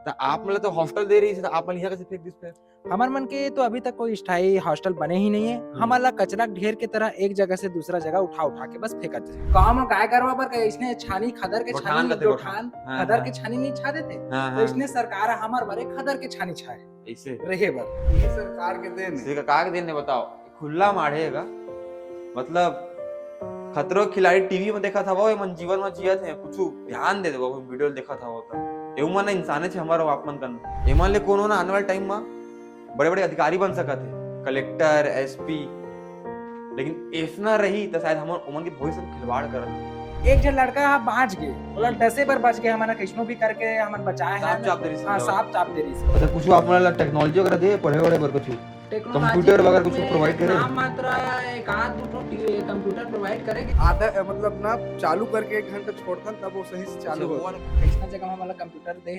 तो आप मतलब तो हॉस्टल दे रही है तो आप यहाँ कैसे फेंक दिस पे? हमार मन के तो अभी तक कोई स्थायी हॉस्टल बने ही नहीं है। हमारा कचरा ढेर के तरह एक जगह से दूसरा जगह उठा उठा के बस फेंकत है। गाँव में गाय गरवा पर इसने छानी खदर के गोठान छानी कहते, गोठान हाँ, खदर हाँ। के छानी नहीं छा देते हाँ, तो हाँ। इसने सरकार हमार बारे खदर के छानी छाए ऐसे रहे बर ये सरकार के देन है। सरकार के दिन ने बताओ खुला माढ़ेगा मतलब खतरों के खिलाड़ी टीवी में देखा था वो मन जीवन में जिया थे कुछ ध्यान दे वो वीडियो देखा था वो तो एवं मन इंसाने छे हमारा अपमान करना एमन ले कोनो ना आने वाले टाइम में बड़े बड़े अधिकारी बन सका थे कलेक्टर एसपी लेकिन ऐसा रही तो शायद हम उमन के भविष्य में खिलवाड़ कर एक जन लड़का बाँच गए बोला 10 बार बच गए हमारा किस्मो भी करके हमन बचाए साफ चाप दे रही हाँ साफ चाप दे रही अच्छा कुछ अपना टेक्नोलॉजी वगैरह दे पढ़े वढ़े बर कुछ कंप्यूटर वगैरह कुछ प्रोवाइड करे नाम मात्र एक आध दो कंप्यूटर प्रोवाइड करेंगे आधा मतलब ना चालू करके 1 घंटा छोड़ता तब वो सही से चालू हो। ऐसा जगह हमारा कंप्यूटर दे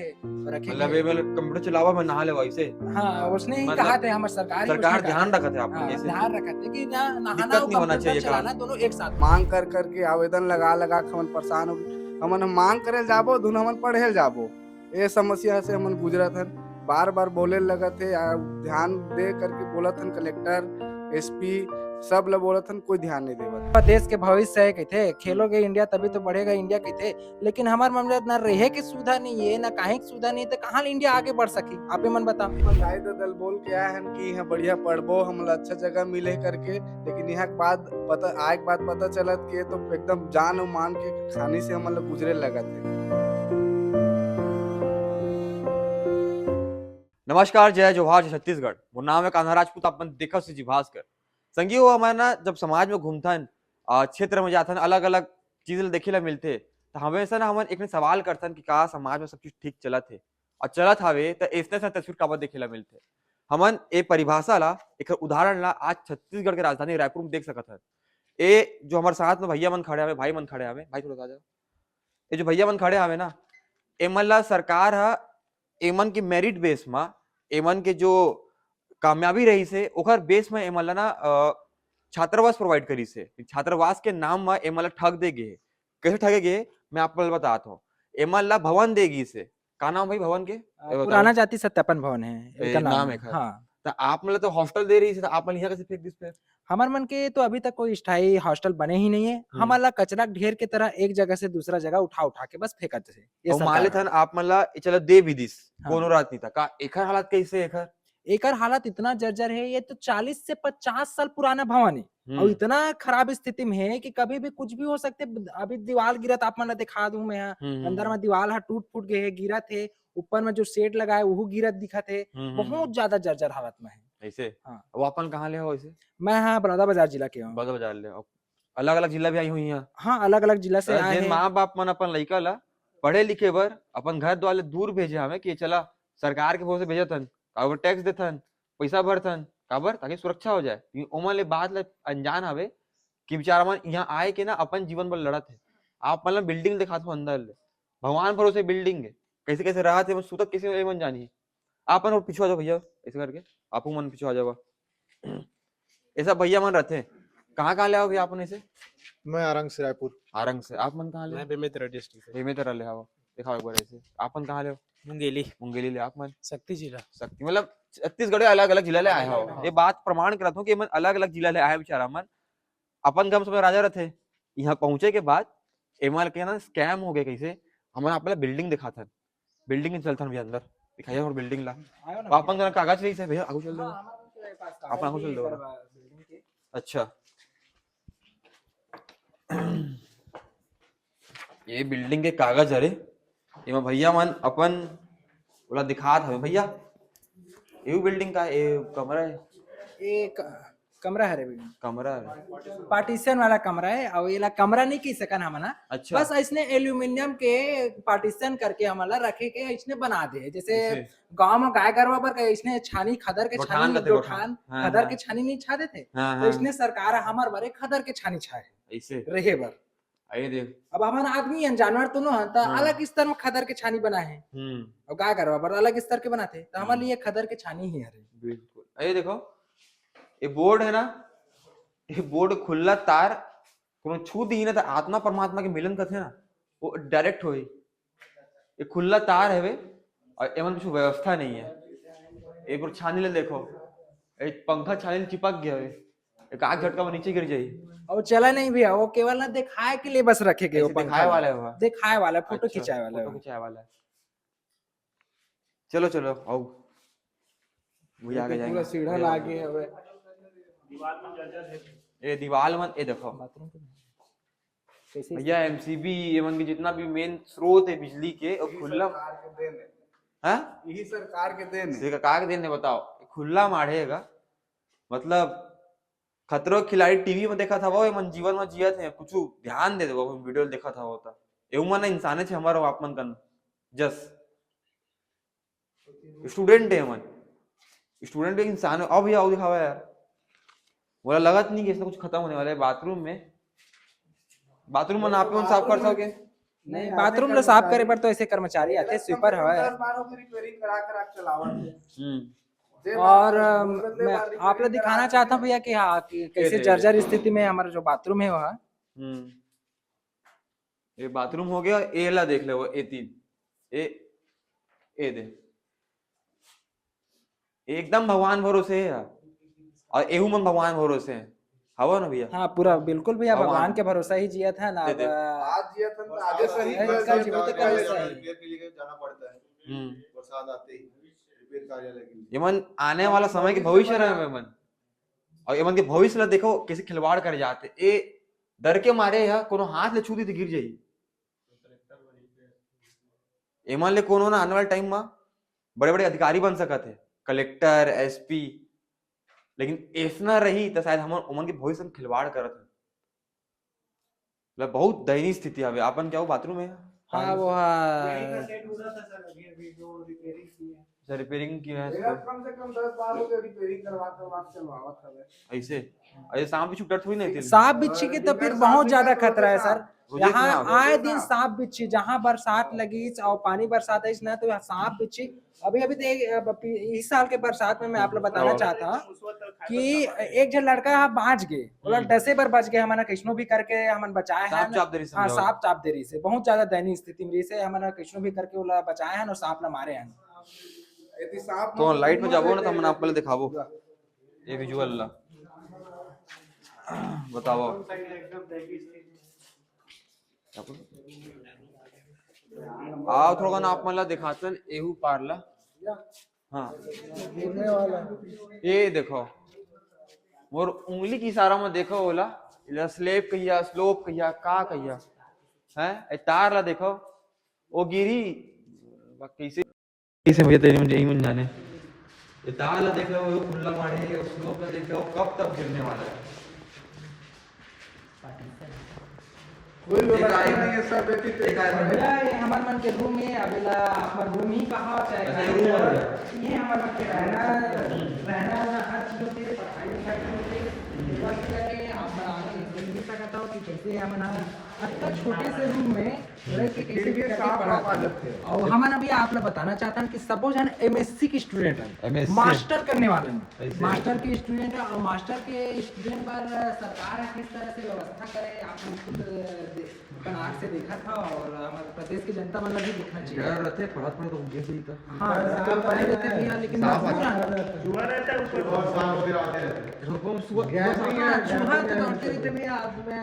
रखे मतलब ये मतलब कंप्यूटर चलावा मैं नहा ले वैसे हाँ उसने ही मतलब कहा थे हमारे सरकार ध्यान रखा थे आप हाँ, ऐसे ध्यान रखा थे कि ना नहाना दिक्कत और नहीं होना कंप्यूटर चाहिए चलाना दोनों एक साथ मांग कर करके आवेदन लगा लगा के हमन परेशान हो गए। हमन मांग करे जाबो धुन हमन पढ़े जाबो ये समस्या से हमन गुजरत हन बार बार बोले लगा थे ध्यान दे करके बोला था कलेक्टर एसपी सब लोग बोला था कोई ध्यान नहीं देवा। देश के भविष्य है कहते खेलोगे इंडिया तभी तो बढ़ेगा इंडिया कहते लेकिन हमारे मामले ना रहे की सुविधा नहीं है ना काहे की सुविधा नहीं है तो कहाँ इंडिया आगे बढ़ सकी आप ही मन बताओ। पंचायत दल बोल के आए हैं कि यहाँ बढ़िया पढ़बो हमला अच्छा जगह मिले करके लेकिन यहाँ के बाद पता आए के बाद पता चलत कि तो एकदम जान मान के खानी से हम लोग गुजरे लगा थे। नमस्कार जय जोहार जय छत्तीसगढ़ वो नाम है कान्हा राजपूत अपन देखा से जी भास्कर संगी वो हमारे ना जब समाज में घूमथन क्षेत्र में जाथन अलग अलग चीज देखे ला मिलते तो हमेशा ना हम एक सवाल करथन कि का समाज में सब चीज ठीक चलत है और चलत हवे तो ऐसे तस्वीर काबर देखे ला मिलते हमन ए परिभाषा ला एक उदाहरण ला आज छत्तीसगढ़ के राजधानी रायपुर में देख सकत हन। ए जो हमारे साथ में भैया मन खड़े हवे भाई मन खड़े हवे भाई थोड़ा जाओ ये जो भैया मन खड़े हवे ना एमन ला सरकार हा एमन के मेरिट बेस में एमन के जो कामयाबी रही से ओकर बेस में एमन ला ना छात्रावास प्रोवाइड करी से छात्रावास के नाम में एमन ला ठग दे गे कैसे ठगे गे मैं आपको बताता हूँ एमन ला भवन देगी से का नाम भाई भवन के पुराना जाति सत्यापन भवन है ए, नाम है हाँ तो आप मतलब तो हॉस्टल दे रही है तो आप यहाँ कैसे फेंक दिस पे? हमारे मन के तो अभी तक कोई स्थायी हॉस्टल बने ही नहीं है। हमारा कचरा ढेर के तरह एक जगह से दूसरा जगह उठा उठा के बस फेंकत है ये और मान लेथन आप मतलब चलो दे भी दिस कोनो रात नहीं था का एकर हालत कैसे एकर हालत इतना जर्जर है ये तो 40 से 50 साल पुराना भवन है और इतना खराब स्थिति में है कि कभी भी कुछ भी हो सकते। अभी दीवार गिरत आप मन दिखा दूं मैं अंदर में दीवार है टूट फूट गए है गिरत है ऊपर में जो शेड लगा है वो गिरत दिखत है बहुत ज्यादा जर्जर हालत में है ऐसे। हाँ। वो अपन कहाँ ले हो ऐसे? मैं हाँ बलौदाबाजार जिला के हूँ। बलौदाबाजार ले अलग अलग जिला भी आई हुई हैं। हाँ अलग अलग जिला से आए हैं। माँ बाप मन अपन लइका ला पढ़े लिखे बर अपन घर द्वार दूर भेजे हमें कि चला सरकार के भरोसे भेजतन काबर टैक्स देथन पैसा भरथन काबर ताकि सुरक्षा हो जाए ओमन ले बात ला अनजान हवे कि बेचारा मन यहाँ आए के ना अपन जीवन पर लड़त है। आप मतलब बिल्डिंग दिखाते हो अंदर ले भगवान भरोसे बिल्डिंग है कैसे कैसे रहा थे सुतत कैसे मन जानी आप और पीछे आ जाओ भैया ऐसे करके आप मन पीछे आ जाओ ऐसा भैया मन रहते कहाँ ले आओगे आप से? मैं आरंग से रायपुर। आरंग से आप मन कहाँ ले? मैं बेमेतरा डिस्ट्रिक्ट से। बेमेतरा ले आओ दिखाओ एक बार ऐसे आपन कहाँ ले? मुंगेली ले आप मन शक्ति जिला शक्ति मतलब छत्तीसगढ़ अलग अलग जिला ले आए हो। ये बात प्रमाण करता हूँ कि मन अलग अलग जिला ले आए बेचारा मन अपन गम समय राजा रहते यहाँ पहुंचे के बाद एमआर के ना स्कैम हो गए कैसे हमारे आप बिल्डिंग दिखा था बिल्डिंग में चलता भैया अंदर दिखाइए और बिल्डिंग ला अपन कागज रही से भैया आगू चल दो अपन आगू चल दो। अच्छा ये बिल्डिंग के कागज अरे ये भैया मन अपन बोला दिखात हमें भैया ये बिल्डिंग का ये कमरा है एक कमरा है रे कमरा है पार्टीशन वाला कमरा है और ये कमरा नहीं की सकन हमना। अच्छा। बस इसने एल्यूमिनियम के पार्टीशन करके हमारा रखे के इसने बना दे जैसे गांव में गाय गरवा पर इसने छानी खदर के छानी गोठान खदर के छानी नहीं छा देते तो इसने सरकार हमारे बारे खदर के छानी छाए ऐसे रहे बर आइए देख अब हमारा आदमी है जानवर तो ना तो अलग स्तर में खदर के छानी बना है और गाय गरवा पर अलग स्तर के बनाते तो हमारे लिए खदर के छानी ही है। बिल्कुल आइए देखो ये बोर्ड है ना ये बोर्ड खुला तार कोनो छू दी ना तो आत्मा परमात्मा के मिलन करते ना वो डायरेक्ट होई ये खुला तार है वे और एमन कुछ व्यवस्था नहीं है। एक बार छानी ले देखो, एक पंखा छानी चिपक गया है, एक आग झटका वो नीचे गिर जाई। और चला नहीं भैया, वो केवल ना दिखाए के लिए बस रखे गए, वो ऐसे पंखा दिखाए वाला है वो। दिखाए वाला, फोटो अच्छा, खिंचाए वाला फोटो है। खिंचाए वाला है। चलो चलो आओ, वो आगे पूरा जाएंगे। सीढ़ा लागे हवे। ये दीवार मन ये देखो बाथरूम कैसे भैया, एमसीबी एमन के जितना भी मेन स्रोत है बिजली के, और खुला सरकार के देन है, हाँ यही सरकार के देन है। का दिन है बताओ, खुला माढ़ेगा मतलब खतरों के खिलाड़ी टीवी में देखा था वो, एमन जीवन में जिया थे, कुछ ध्यान दे दो, वीडियो देखा था होता एवं मन इंसाने छे हमारा अपमान करना। जस स्टूडेंट है मन, स्टूडेंट भी इंसान है। अब भैया आओ दिखावा यार, बोला लगत नहीं कि इसमें कुछ खत्म होने वाला है। बाथरूम में में आप साफ कर सकोगे नहीं, बाथरूम लो साफ करे पर तो ऐसे कर्मचारी आते हैं, स्वीपर हवा है। 10-12 की रिपेयरिंग करा कर आप चलावत है। और मैं आप लोग दिखाना चाहता हूँ भैया कि हाँ कि कैसे दे। जर्जर स्थिति में हमारा जो बाथरूम है वहाँ। ये बाथरूम हो गया। ए ला देख ले, वो A3 ए दे, एकदम भगवान भरोसे है यार, और एहू मन भगवान भरोसे है हवा ना भैया। हाँ पूरा बिल्कुल भैया, भगवान भगवान के भरोसा ही जिया था ना। दे दे। आज ये तो आगे सही कल जीवित कर रिपेयर के लिए जाना पड़ता है, बरसात आते ही रिपेयर कार्यालय के लिए। ये मन आने वाला समय के भविष्य रहे मन, और ये मन के भविष्य ला देखो कैसे खिलवाड़ कर जाते। ए डर के मारे या कोनो हाथ ले छू दी तो गिर जाई। एमन ले कोनो ना आने वाले टाइम में बड़े बड़े अधिकारी बन सकत है, कलेक्टर एसपी, लेकिन ऐसा रही तो शायद हम उमन के भविष्य में खिलवाड़ करत है। मतलब बहुत दयनीय स्थिति है। आपन क्या वो बाथरूम में हाँ वो रिपेयरिंग की है मेरा कम से कम 10-12 के रिपेयरिंग करवा चलवावत हवे। ऐसे अरे सांप बिच्छू डर थोड़ी नहीं थी। सांप बिच्छी के तो फिर बहुत ज्यादा खतरा है सर। मुझे यहाँ सुना, आए दिन सांप बिच्छी, जहाँ बरसात लगी और पानी बरसात है ना, तो यहाँ सांप बिच्छी। अभी अभी तो इस साल के बरसात में मैं आप लोग बताना चाहता हूँ कि एक जो लड़का यहाँ बाँच गए, वो डसे पर बच गए, हमारा कृष्णो भी करके हमन बचाए हैं। सांप चाप देरी से हाँ समझाओ। सांप चाप देरी से बहुत ज्यादा दयनीय स्थिति में से हमारा कृष्णो भी करके वो बचाए हैं और सांप ला मारे हैं। यदि सांप तो लाइट में जाबो ना तो हम आपको ले दिखाबो ये विजुअल ला बताओ। आओ थोड़ा ना आप मला दिखातन एहू पारला। हाँ ये देखो मोर उंगली की इशारा में देखो ओला, इला स्लेप कहिया स्लोप कहिया का कहिया है। ए तार ला देखो ओ गिरी कैसे कैसे मुझे तेरी मुझे यही मन जाने। ये तार ला देख लो, वो खुला मारे, उस स्लोप ला देख लो, कब तक गिरने वाला है। कोई व्यवस्था नहीं है, सब ये हमारे मन के रूम में अबेला हमारा रूम ही कहा चाहे ये हमारे मन के रहना हर चीजों के पढ़ाई लिखाई के आप बना सकता हो कि कैसे हम अच्छा छोटे से रूम में रह के कैसे भी पढ़ाते हैं। और हम अभी आप लोग बताना चाहता हूँ कि सपोज हम एमएससी के स्टूडेंट हैं, मास्टर करने वाले हैं, मास्टर के स्टूडेंट है, और मास्टर के स्टूडेंट पर सरकार किस तरह से व्यवस्था करे आप खुद आँख से देखा था, और हमारे प्रदेश की जनता मतलब भी देखना चाहिए। रहते पढ़त पढ़त हो गया सही था। हाँ सांप बने रहते भैया, लेकिन जुआ रहता है उसको, और सांप फिर आते रहते हैं। चूहा तो दौड़ते रहते भैया। मैं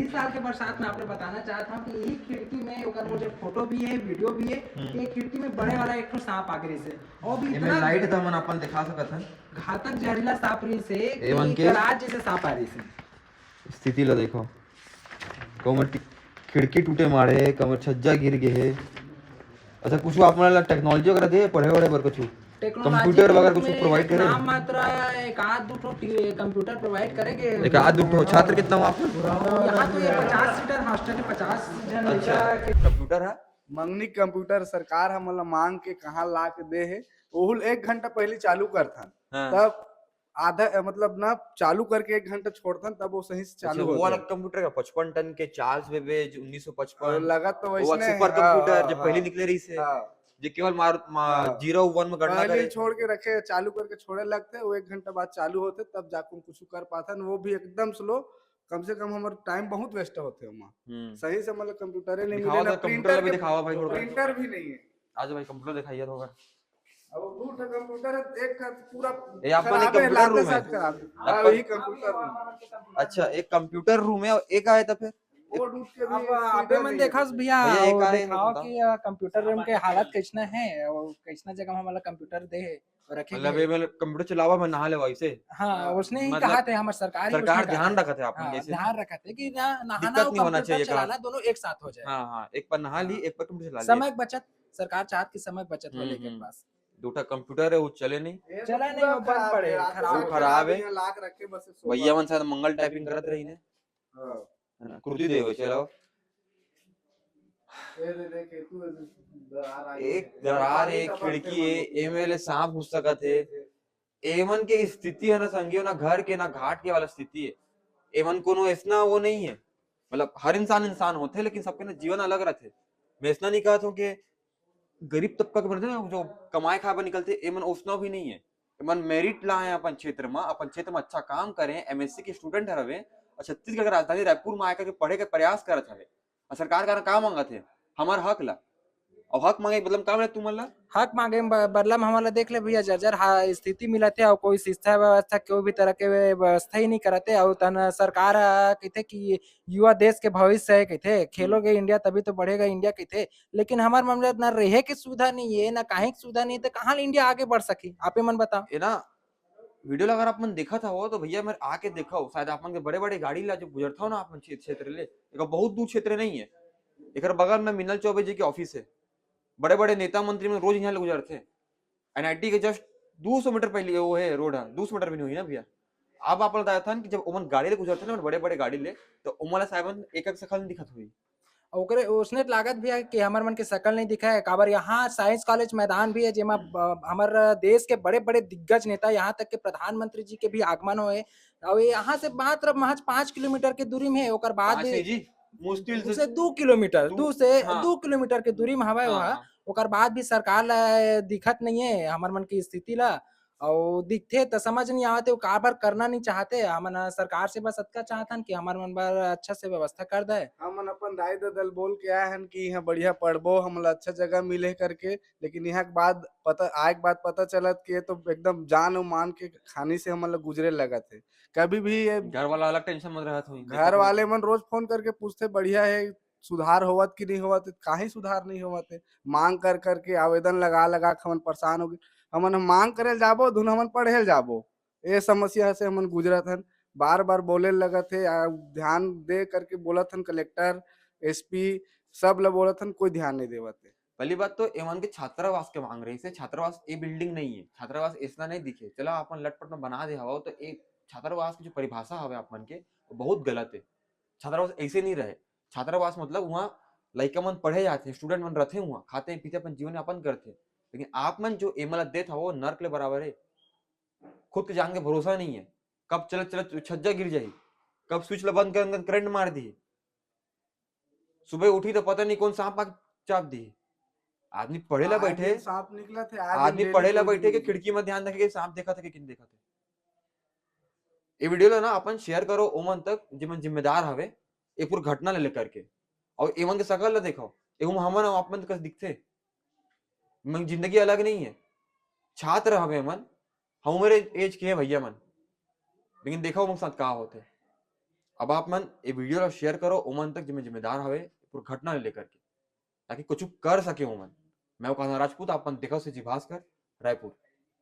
इस साल के बरसात में आपको बताना चाहता हूँ कि यही खिड़की में अगर मुझे फोटो भी है वीडियो भी है कि एक खिड़की में बड़े वाला एक सांप आगे से, और भी इतना लाइट था मन अपन दिखा सकत हन। घातक जहरीला सांप रही से एवन के गराज जैसे सांप आ रही से। स्थिति लो देखो, कमर खिड़की टूटे मारे, कमर छज्जा गिर गए। अच्छा कुछ आप मला टेक्नोलॉजी वगैरह दे पढ़े वढ़े बर कुछ कंप्यूटर वगैरह कुछ प्रोवाइड करे? नाम मात्र एक आध दो कंप्यूटर प्रोवाइड करेंगे। एक आध दो छात्र कितना हो आप? यहाँ तो ये 50 सीटर हॉस्टल है, 50 जन लड़का कंप्यूटर है मंगनी कंप्यूटर सरकार हमला मांग के कहाँ ला के दे है, ओहुल 1 घंटा पहले चालू करथन। हाँ। तब आधा मतलब ना चालू करके 1 घंटा छोड़थन, तब वो सही से चालू वो हो वाला कंप्यूटर का 55 टन के चार्ल्स बेबेज 1955 लगा तो वो वैसने सुपर कंप्यूटर जो पहले निकले रही से, हाँ। जो केवल 0-1 में गणना पहले करे। छोड़ के रखे, चालू करके छोड़े लगते, वो 1 घंटा बाद चालू होते, तब जाकर कुछ कर पाथन। वो भी एकदम स्लो, कम से कम हमारे टाइम बहुत वेस्ट होते वहाँ। सही से मतलब कंप्यूटर नहीं मिले ना, कंप्यूटर भी दिखावा भाई थोड़ा। प्रिंटर भी नहीं है। आज भाई कंप्यूटर दिखाइए तो अब दू ठो कंप्यूटर है, एक का पूरा ये आपका नहीं खराब है, कंप्यूटर लाते रूम है साथ खराब है। हाँ, आपका? वही कंप्यूटर रूम। अच्छा एक कंप्यूटर रूम है और एक आया था फिर वो टूट के भी अब सुविधा आपे मन नहीं देखा है। भैया भैया एक और आए दिखाओ बताओ। कि कंप्यूटर रूम के हालत कैसना है और कैसना जगह में हमारा कंप्यूटर दे है और रखे मतलब गए ये मैंने कंप्यूटर चलावा मैं नहा ले वैसे हाँ उसने ही मतलब कहा थे हमारे सरकार ही सरकार उसने कहा ध्यान था। रखा थे आपने हाँ कैसे ध्यान रखा थे कि नहाना दिक्कत और नहीं होना कंप्यूटर चाहिए कहा चलाना दोनों एक साथ हो जाए। हाँ हाँ एक पर नहा ली हाँ। एक पर कंप्यूटर चला लिया समय बचत सरकार चाहत की समय बचत हो लेके हम्म। पास दूटा कंप्यूटर है वो चले नहीं ये तो चला पूरा नहीं, वो बंद खराब पड़े, है, रात खराब से वो खराब है। यहाँ लाख रखे बस सो भैया बात। मन शायद मंगल टाइपिंग करत रही ने हाँ। है ना कृति देव चलो ये देख तू दरार आई एक है। दरार पानी एक का खिड़की बरते है एमएलए सांप घुस सकत है एमन के स्थिति है ना संगियो ना घर के ना घाट के वाला स्थिति है एमन कोनो ऐसा वो नहीं है मतलब हर इंसान इंसान होते हैं लेकिन सबके ना जीवन अलग रहते मैं ऐसा नहीं कहता हूँ कि गरीब तबका के बनते हैं जो कमाए खा पर निकलते एमन उसना भी नहीं है एमन मेरिट लाए अपन क्षेत्र में अच्छा काम करें एमएससी के स्टूडेंट हवे और छत्तीसगढ़ के राजधानी रायपुर में आकर के पढ़े के प्रयास करत हवे और सरकार का काम मांगत है हमार हक ला और हक मांगे मतलब काम है तुम ला हक मांगे बदला में हमारा देख ले भैया जर्जर स्थिति मिलत है और कोई शिक्षा व्यवस्था कोई भी तरह के व्यवस्था ही नहीं करते और तन सरकार कहते कि युवा देश के भविष्य है कहते खेलोगे इंडिया तभी तो बढ़ेगा इंडिया कहते लेकिन हमारे मामले में ना रहे की सुविधा नहीं है ना काहे की सुविधा नहीं है तो कहाँ इंडिया आगे बढ़ सकी आपे मन बताओ ये ना वीडियो अगर आप मन देखा था वो तो भैया मैं आके देखा हो शायद आपन के बड़े बड़े गाड़ी ला जो गुजरता हो ना आपन क्षेत्र ले एक बहुत दूर क्षेत्र नहीं है एक बगल में मिनल चौबे जी के ऑफिस है बड़े बड़े नेता मंत्री में रोज यहाँ गुजरते हैं एनआईटी के जस्ट 200 मीटर पहले वो है रोड है 200 मीटर भी नहीं हुई ना भैया अब आप बताया था कि जब उमन गाड़ी ले गुजरते ना बड़े बड़े गाड़ी ले तो उमला साहब एक एक शकल नहीं दिखत हुई ओकरे उसने लागत भी है कि हमार मन के शकल नहीं दिखा है काबर यहाँ साइंस कॉलेज मैदान भी है जेमा हमार देश के बड़े बड़े दिग्गज नेता यहाँ तक के प्रधानमंत्री जी के भी आगमन होए और यहाँ से मात्र महज 5 किलोमीटर के दूरी में है ओकर बाद पाँच भी नहीं जी मुश्किल उसे से 2 किलोमीटर दू- दू से हाँ। 2 किलोमीटर के दूरी में हवा हाँ, वहाँ हाँ। ओकर बाद भी सरकार ला दिखत नहीं है हमार मन की स्थिति ला और दिखते तो समझ नहीं आते वो काबर करना नहीं चाहते हमन सरकार से बस अतका चाहतन कि हमार मन बर अच्छा से व्यवस्था कर दे हमन अपन दाई दल बोल के आए हन कि यहाँ बढ़िया पढ़बो हमला अच्छा जगह मिले करके लेकिन यहाँ के बाद पता चलत कि ये तो एकदम जान और मान के खानी से हमन गुजरे लगा थे कभी भी ये घर वाला अलग टेंशन मत रहा था घर वाले मन रोज फोन करके पूछते बढ़िया है सुधार होवत कि नहीं होवत काहे सुधार नहीं होवत है मांग कर करके आवेदन लगा लगा के हमन परेशान हो गए हमन मांग करे जाबो धुन हमन पढ़े जाबो ये समस्या से हमन गुजरत हन बार बार बोले लगत है ध्यान दे करके बोलत हन कलेक्टर एसपी सब ल बोलत हन कोई ध्यान नहीं देवत है पहली बात तो एमन के छात्रावास के मांग रही से छात्रावास ये बिल्डिंग नहीं है छात्रावास ऐसा नहीं दिखे चलो अपन लटपट में बना दे हवा तो एक छात्रावास की जो परिभाषा हवे अपन के वो बहुत गलत है छात्रावास ऐसे नहीं रहे छात्रावास मतलब वहाँ लड़का मन पढ़े जाते स्टूडेंट मन रहते वहाँ खाते पीते अपन जीवन यापन करते लेकिन आप मन जो एमल देत हो वो नर्क ले बराबर है खुद के जान के भरोसा नहीं है कब चलत चलत छज्जा गिर जाए कब स्विच बंद कर करंट मार दी सुबह उठी तो पता नहीं कौन सांप चाप दी आदमी पढ़ेला बैठे सांप निकला थे आदमी पढ़ेला बैठे के खिड़की में ध्यान रखे सांप देखा था कि किन देखा था ये वीडियो ला ना अपन शेयर करो ओमन तक जिमन जिम्मेदार हवे एक पूरी घटना ले लेकर के और एमन के शकल ला देखो एगो हमन और आपमन कस दिखते मन जिंदगी अलग नहीं है छात्र हवे मन हम मेरे एज के है भैया मन लेकिन देखो उमन साथ का होते अब आप मन ये वीडियो ला शेयर करो ओमन तक जिम्मे जिम्मेदार हवे पूरी घटना ले लेकर के ताकि कुछ कर सके ओमन मैं वो कान्हा राजपूत आपन देखो से जी भास्कर रायपुर